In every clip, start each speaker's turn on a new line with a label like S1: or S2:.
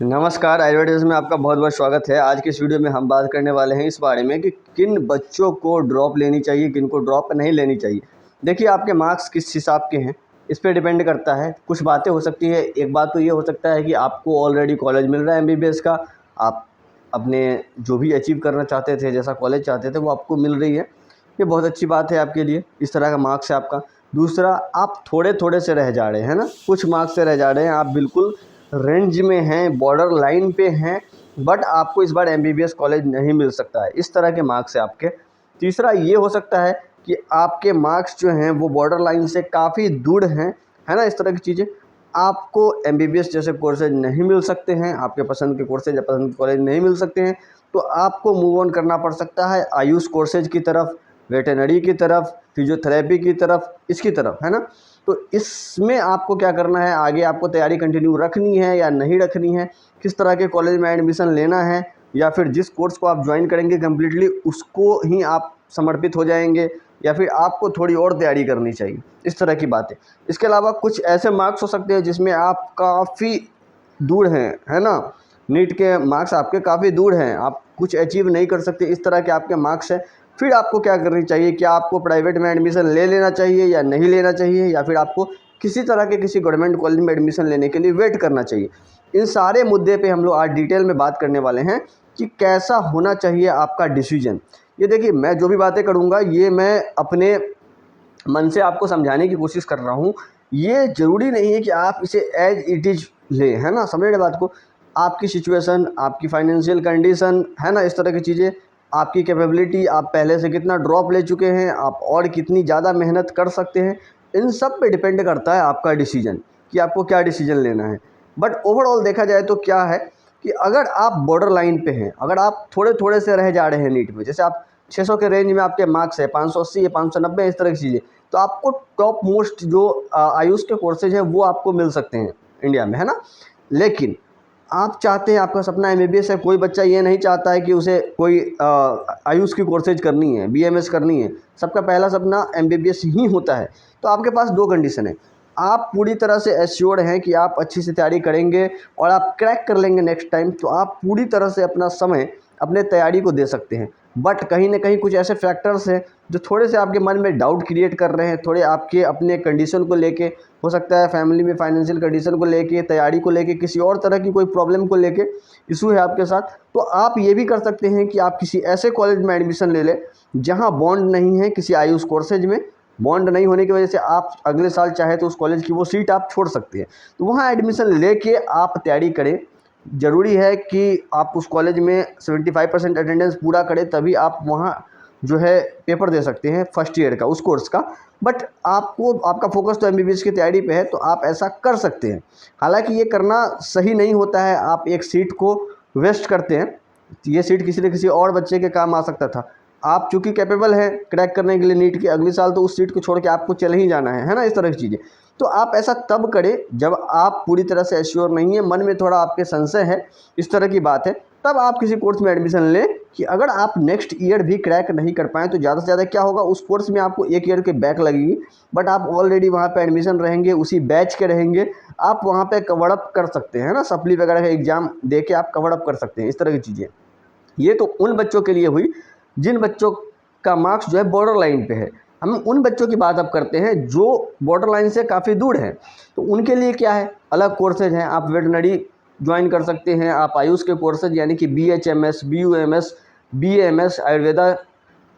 S1: नमस्कार, आयुर्वेदिक में आपका बहुत बहुत स्वागत है। आज की इस वीडियो में हम बात करने वाले हैं इस बारे में कि किन बच्चों को ड्रॉप लेनी चाहिए, किन को ड्रॉप नहीं लेनी चाहिए। देखिए, आपके मार्क्स किस हिसाब के हैं इस पे डिपेंड करता है। कुछ बातें हो सकती है। एक बात तो ये हो सकता है कि आपको ऑलरेडी कॉलेज मिल रहा है एमबीबीएस का, आप अपने जो भी अचीव करना चाहते थे, जैसा कॉलेज चाहते थे, वो आपको मिल रही है। ये बहुत अच्छी बात है आपके लिए, इस तरह का मार्क्स है आपका। दूसरा, आप थोड़े थोड़े से रह जा रहे हैं ना, कुछ मार्क्स से रह जा रहे हैं। आप बिल्कुल रेंज में हैं, बॉर्डर लाइन पे हैं, बट आपको इस बार एमबीबीएस कॉलेज नहीं मिल सकता है। इस तरह के मार्क्स है आपके। तीसरा ये हो सकता है कि आपके मार्क्स जो हैं वो बॉर्डर लाइन से काफ़ी दूर हैं, है ना, इस तरह की चीज़ें। आपको एमबीबीएस जैसे कोर्सेज नहीं मिल सकते हैं, आपके पसंद के कोर्सेज या पसंद के कॉलेज नहीं मिल सकते हैं, तो आपको मूव ऑन करना पड़ सकता है आयुष कोर्सेज की तरफ, वेटरनरी की तरफ, फिजियोथेरेपी की तरफ, इसकी तरफ, है ना। तो इसमें आपको क्या करना है, आगे आपको तैयारी कंटिन्यू रखनी है या नहीं रखनी है, किस तरह के कॉलेज में एडमिशन लेना है, या फिर जिस कोर्स को आप ज्वाइन करेंगे कम्प्लीटली उसको ही आप समर्पित हो जाएंगे, या फिर आपको थोड़ी और तैयारी करनी चाहिए, इस तरह की बातें। इसके अलावा कुछ ऐसे मार्क्स हो सकते हैं जिसमें आप काफ़ी दूर हैं, है ना। नीट के मार्क्स आपके काफ़ी दूर हैं, आप कुछ अचीव नहीं कर सकते, इस तरह के आपके मार्क्स हैं। फिर आपको क्या करनी चाहिए, क्या आपको प्राइवेट में एडमिशन ले लेना चाहिए या नहीं लेना चाहिए, या फिर आपको किसी तरह के किसी गवर्नमेंट कॉलेज में एडमिशन लेने के लिए वेट करना चाहिए। इन सारे मुद्दे पे हम लोग आज डिटेल में बात करने वाले हैं कि कैसा होना चाहिए आपका डिसीजन। ये देखिए, मैं जो भी बातें करूँगा ये मैं अपने मन से आपको समझाने की कोशिश कर रहा हूँ। ये ज़रूरी नहीं है कि आप इसे एज इट इज़ लें, है ना। समझ रहे बात को। आपकी सिचुएशन, आपकी फाइनेंशियल कंडीशन, है ना, इस तरह की चीज़ें, आपकी कैपेबिलिटी, आप पहले से कितना ड्रॉप ले चुके हैं, आप और कितनी ज़्यादा मेहनत कर सकते हैं, इन सब पे डिपेंड करता है आपका डिसीजन कि आपको क्या डिसीजन लेना है। बट ओवरऑल देखा जाए तो क्या है कि अगर आप बॉर्डर लाइन पे हैं, अगर आप थोड़े थोड़े से रह जा रहे हैं नीट में, जैसे आप 600 के रेंज में आपके मार्क्स है, 580 है, 590 है, इस तरह की चीज़ें, तो आपको टॉप मोस्ट जो आयुष के कोर्सेज हैं वो आपको मिल सकते हैं इंडिया में, है ना। लेकिन आप चाहते हैं, आपका सपना एमबीबीएस है, कोई बच्चा ये नहीं चाहता है कि उसे कोई आयुष की कोर्सेज करनी है, बीएमएस करनी है। सबका पहला सपना एमबीबीएस ही होता है। तो आपके पास दो कंडीशन है। आप पूरी तरह से एश्योर्ड हैं कि आप अच्छी से तैयारी करेंगे और आप क्रैक कर लेंगे नेक्स्ट टाइम, तो आप पूरी तरह से अपना समय अपने तैयारी को दे सकते हैं। बट कहीं ना कहीं कुछ ऐसे फैक्टर्स हैं जो थोड़े से आपके मन में डाउट क्रिएट कर रहे हैं, थोड़े आपके अपने कंडीशन को लेके, हो सकता है फैमिली में फाइनेंशियल कंडीशन को लेके, तैयारी को लेके, किसी और तरह की कोई प्रॉब्लम को लेके इशू है आपके साथ। तो आप ये भी कर सकते हैं कि आप किसी ऐसे कॉलेज में एडमिशन ले लें जहाँ बॉन्ड नहीं है, किसी आयुष कोर्सेज में बॉन्ड नहीं होने की वजह से आप अगले साल चाहे तो उस कॉलेज की वो सीट आप छोड़ सकते हैं। तो वहाँ एडमिशन लेके आप तैयारी करें। ज़रूरी है कि आप उस कॉलेज में 75% अटेंडेंस पूरा करें, तभी आप वहाँ जो है पेपर दे सकते हैं फर्स्ट ईयर का उस कोर्स का। बट आपको, आपका फोकस तो एमबीबीएस की तैयारी पे है, तो आप ऐसा कर सकते हैं। हालांकि ये करना सही नहीं होता है, आप एक सीट को वेस्ट करते हैं। ये सीट किसी न किसी और बच्चे के काम आ सकता था। आप चूँकि कैपेबल हैं क्रैक करने के लिए नीट की, अगले साल तो उस सीट को छोड़ के आपको चले ही जाना है ना, इस तरह की चीज़ें। तो आप ऐसा तब करें जब आप पूरी तरह से एश्योर नहीं है, मन में थोड़ा आपके संशय है, इस तरह की बात है, तब आप किसी कोर्स में एडमिशन लें। कि अगर आप नेक्स्ट ईयर भी क्रैक नहीं कर पाएँ तो ज़्यादा से ज़्यादा क्या होगा, उस कोर्स में आपको एक ईयर के बैक लगेगी, बट आप ऑलरेडी वहाँ पे एडमिशन रहेंगे, उसी बैच के रहेंगे, आप वहाँ पे कवर अप कर सकते हैं ना, सप्ली वगैरह का एग्ज़ाम दे के आप कवर अप कर सकते हैं, इस तरह की चीज़ें। ये तो उन बच्चों के लिए हुई जिन बच्चों का मार्क्स जो है बॉर्डर लाइन पे है। हम उन बच्चों की बात अब करते हैं जो बॉर्डर लाइन से काफ़ी दूर हैं। तो उनके लिए क्या है, अलग कोर्सेज हैं। आप वेटरनरी ज्वाइन कर सकते हैं, आप आयुष के कोर्सेज यानी कि BHMS, BUMS, BAMS, आयुर्वेदा,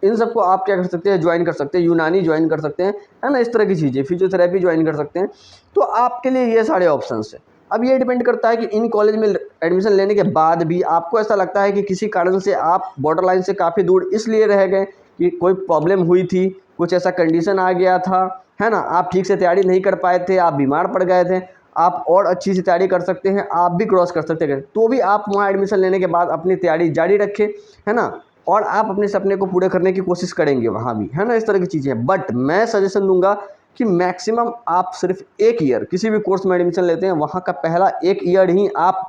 S1: इन सबको आप क्या कर सकते हैं, ज्वाइन कर सकते हैं। यूनानी ज्वाइन कर सकते हैं, है ना, इस तरह की चीज़ें, फिजियोथेरेपी ज्वाइन कर सकते हैं। तो आपके लिए ये सारे ऑप्शंस हैं। अब ये डिपेंड करता है कि इन कॉलेज में एडमिशन लेने के बाद भी आपको ऐसा लगता है कि किसी कारण से आप बॉर्डर लाइन से काफ़ी दूर इसलिए रह गए कि कोई प्रॉब्लम हुई थी, कुछ ऐसा कंडीशन आ गया था, है ना, आप ठीक से तैयारी नहीं कर पाए थे, आप बीमार पड़ गए थे, आप और अच्छी से तैयारी कर सकते हैं, आप भी क्रॉस कर सकते हैं, तो भी आप वहाँ एडमिशन लेने के बाद अपनी तैयारी जारी रखें, है ना, और आप अपने सपने को पूरे करने की कोशिश करेंगे वहाँ भी, है ना, इस तरह की चीज़ें। बट मैं सजेशन दूंगा कि मैक्सिमम आप सिर्फ एक ईयर किसी भी कोर्स में एडमिशन लेते हैं, वहाँ का पहला एक ईयर ही आप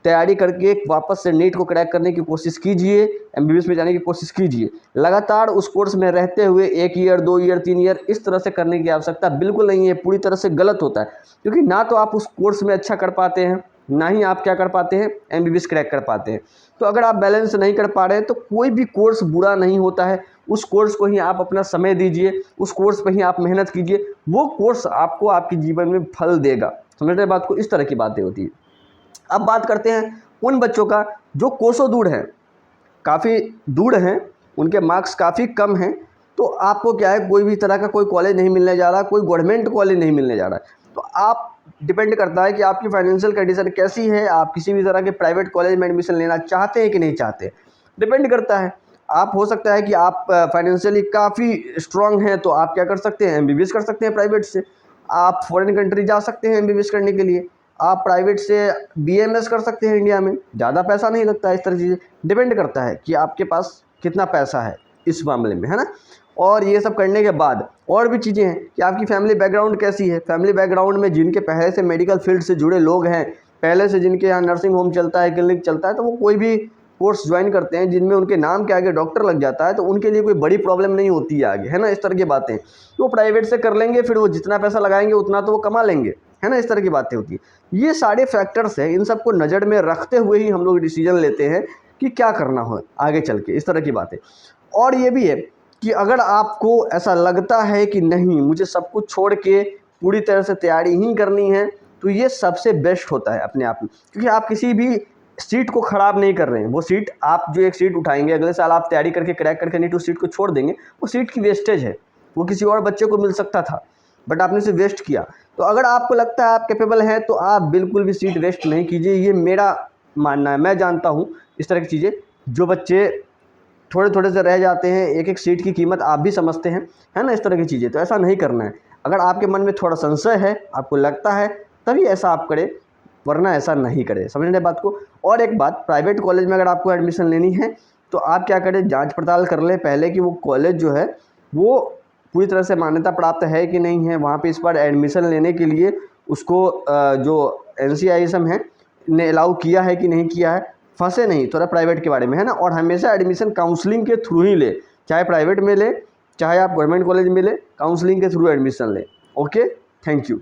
S1: तैयारी करके वापस से नीट को क्रैक करने की कोशिश कीजिए, एमबीबीएस में जाने की कोशिश कीजिए। लगातार उस कोर्स में रहते हुए 1 ईयर, 2 ईयर, 3 ईयर इस तरह से करने की आवश्यकता बिल्कुल नहीं है, पूरी तरह से गलत होता है। क्योंकि ना तो आप उस कोर्स में अच्छा कर पाते हैं, ना ही आप क्या कर पाते हैं, MBBS क्रैक कर पाते हैं। तो अगर आप बैलेंस नहीं कर पा रहे हैं तो कोई भी कोर्स बुरा नहीं होता है, उस कोर्स को ही आप अपना समय दीजिए, उस कोर्स पर ही आप मेहनत कीजिए, वो कोर्स आपको आपके जीवन में फल देगा। समझ रहे बात को, इस तरह की बातें होती है। अब बात करते हैं उन बच्चों का जो कोसों दूर हैं, काफ़ी दूर हैं, उनके मार्क्स काफ़ी कम हैं, तो आपको क्या है, कोई भी तरह का कोई कॉलेज नहीं मिलने जा रहा, कोई गवर्नमेंट कॉलेज नहीं मिलने जा रहा है। तो आप डिपेंड करता है कि आपकी फाइनेंशियल कंडीशन कैसी है, आप किसी भी तरह के प्राइवेट कॉलेज में एडमिशन लेना चाहते हैं कि नहीं चाहते, डिपेंड करता है। आप हो सकता है कि आप फाइनेंशियली काफ़ी स्ट्रांग हैं, तो आप क्या कर सकते हैं, MBBS कर सकते हैं प्राइवेट से। आप फॉरेन कंट्री जा सकते हैं MBBS करने के लिए, आप प्राइवेट से BAMS कर सकते हैं इंडिया में, ज़्यादा पैसा नहीं लगता है। इस तरह चीज़ें डिपेंड करता है कि आपके पास कितना पैसा है इस मामले में, है ना। और ये सब करने के बाद और भी चीज़ें हैं कि आपकी फैमिली बैकग्राउंड कैसी है। फैमिली बैकग्राउंड में जिनके पहले से मेडिकल फील्ड से जुड़े लोग हैं, पहले से जिनके यहाँ नर्सिंग होम चलता है, क्लिनिक चलता है, तो वो कोई भी कोर्स ज्वाइन करते हैं जिनमें उनके नाम के आगे डॉक्टर लग जाता है, तो उनके लिए कोई बड़ी प्रॉब्लम नहीं होती है आगे, है ना। इस तरह की बातें तो वो प्राइवेट से कर लेंगे, फिर वो जितना पैसा लगाएंगे उतना तो वो कमा लेंगे, है ना। इस तरह की बातें होती है। ये सारे फैक्टर्स हैं, इन सबको नज़र में रखते हुए ही हम लोग डिसीजन लेते हैं कि क्या करना हो आगे चल के, इस तरह की बातें। और ये भी है कि अगर आपको ऐसा लगता है कि नहीं, मुझे सब कुछ छोड़ के पूरी तरह से तैयारी ही करनी है, तो ये सबसे बेस्ट होता है अपने आप में, क्योंकि आप किसी भी सीट को ख़राब नहीं कर रहे हैं। वो सीट, आप जो एक सीट उठाएंगे अगले साल, आप तैयारी करके क्रैक करके नहीं तो सीट को छोड़ देंगे, वो सीट की वेस्टेज है, वो किसी और बच्चे को मिल सकता था, बट आपने इसे वेस्ट किया। तो अगर आपको लगता है आप कैपेबल हैं, तो आप बिल्कुल भी सीट वेस्ट नहीं कीजिए, ये मेरा मानना है। मैं जानता हूँ इस तरह की चीज़ें, जो बच्चे थोड़े थोड़े से रह जाते हैं, एक एक सीट की कीमत आप भी समझते हैं, है ना। इस तरह की चीज़ें, तो ऐसा नहीं करना है। अगर आपके मन में थोड़ा संशय है, आपको लगता है, तभी ऐसा आप करें, वरना ऐसा नहीं करें। समझ रहे बात को। और एक बात, प्राइवेट कॉलेज में अगर आपको एडमिशन लेनी है तो आप क्या करें, जांच पड़ताल कर लें पहले कि वो कॉलेज जो है वो पूरी तरह से मान्यता प्राप्त है कि नहीं है। वहाँ पे इस बार एडमिशन लेने के लिए उसको जो NCISM है ने अलाउ किया है कि नहीं किया है। फंसे नहीं थोड़ा प्राइवेट के बारे में, है ना। और हमेशा एडमिशन काउंसलिंग के थ्रू ही ले, चाहे प्राइवेट में ले, चाहे आप गवर्नमेंट कॉलेज में ले, काउंसलिंग के थ्रू एडमिशन ले। Okay, thank you.